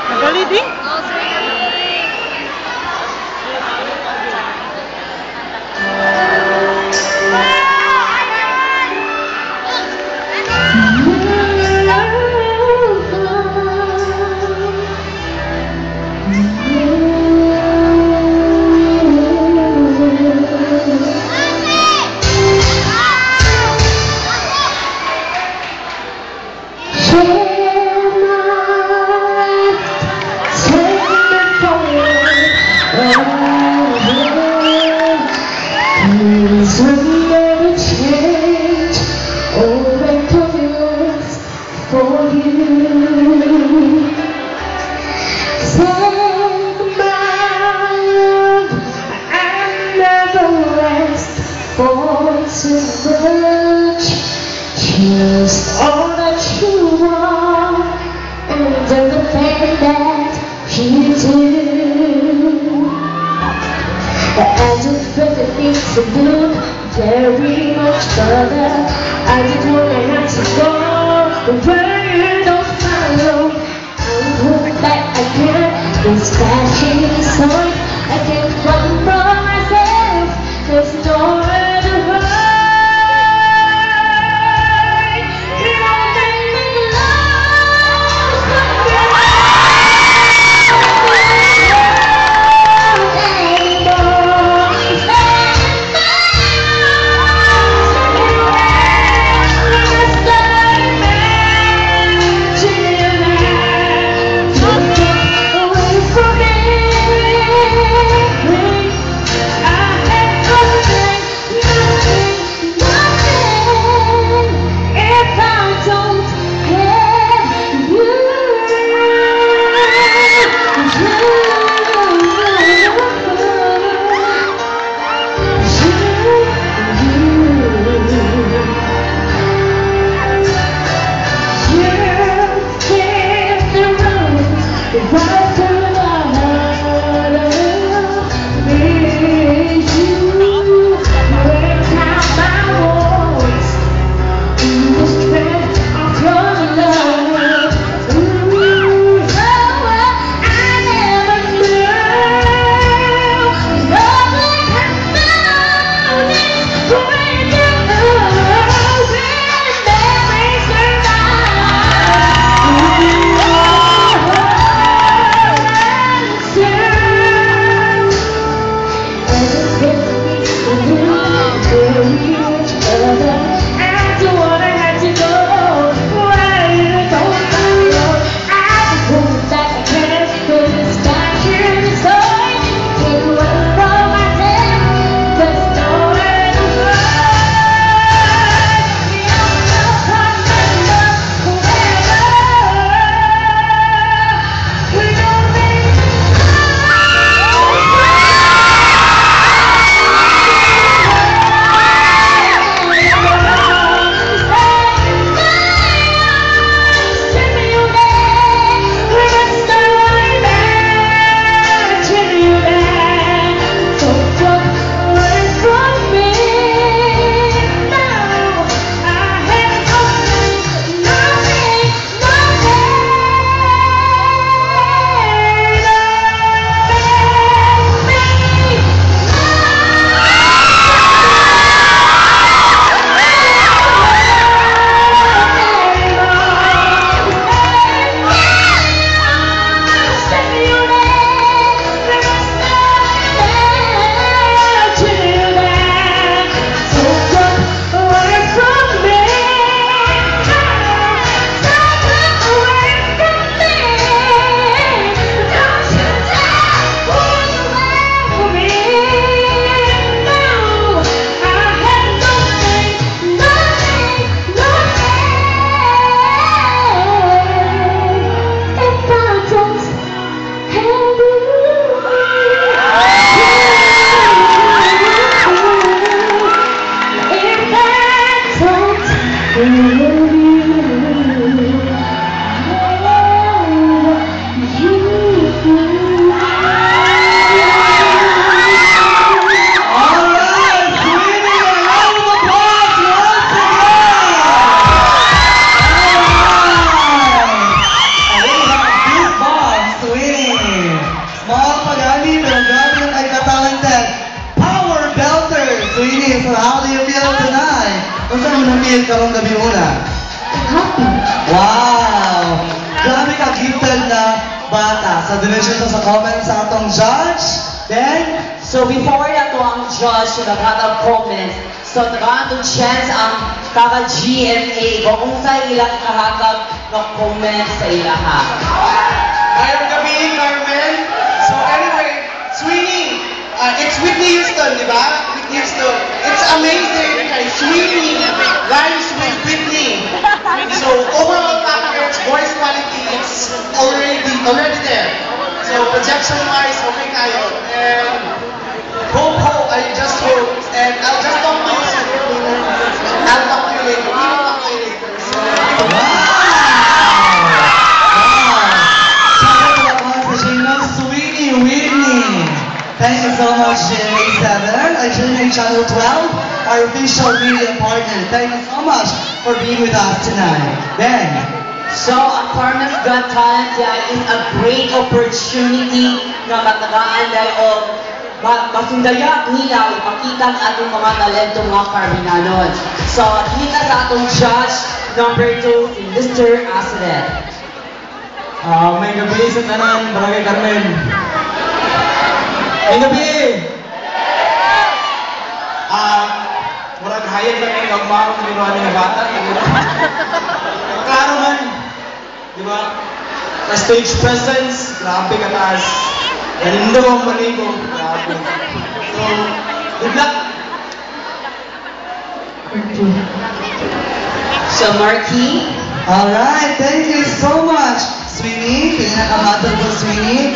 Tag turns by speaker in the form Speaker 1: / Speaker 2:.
Speaker 1: Nagalit eh?
Speaker 2: Just all that you want and everything that you do. As if it needs to look very much further, I just wanna have to go the way you don't follow. I'm hoping that I can this crashing inside. I can't run from myself. There's nowhere to run.
Speaker 3: feel karong gabi una?
Speaker 2: Happy.
Speaker 3: Wow! Grabe ka gifted na bata. Sa division to sa comments sa atong judge. Then,
Speaker 4: So before na to ang judge na naghatag comments, so naghatag chance ang kaka-GMA kung unsay ilang kahatag ng comments sa ilaha.
Speaker 5: Mayroong gabi, Carmen. So anyway, Sweeney, it's Whitney Houston, di ba? Whitney Houston. It's amazing kay Sweeney rhymes with Whitney. So overall package, voice quality, it's already there. So projection-wise, okay kayo. And hope, I just hope. And I'll just talk to you later. I'll talk to you later. We will talk to you later. So,
Speaker 3: shout out to the Constitutional Sweeney Whitney. Thank you so much, GMA 7 and GMA Channel 12, our official media partner. Thank you so much for being with us tonight. Ben.
Speaker 4: So, ang Farmers Got Talent is a great opportunity na matagaan dahil o masundayak nila ipakita ang ating mga talento mga Carminanon. So, kita sa atong judge number 2, si Mr. Asedet.
Speaker 6: May gabi sa tanan, Barangay Carmen. May gabi! Murag hayag lang yung kagmahon ng ginawa ng bata. Klaro man. Di ba? Sa stage presence, grabe ka taas. Nanindo ang manigo. Grabe. So, good luck!
Speaker 4: So, Marquis.
Speaker 3: Alright, thank you so much, Sweeney. Pinakamatag po, Sweeney.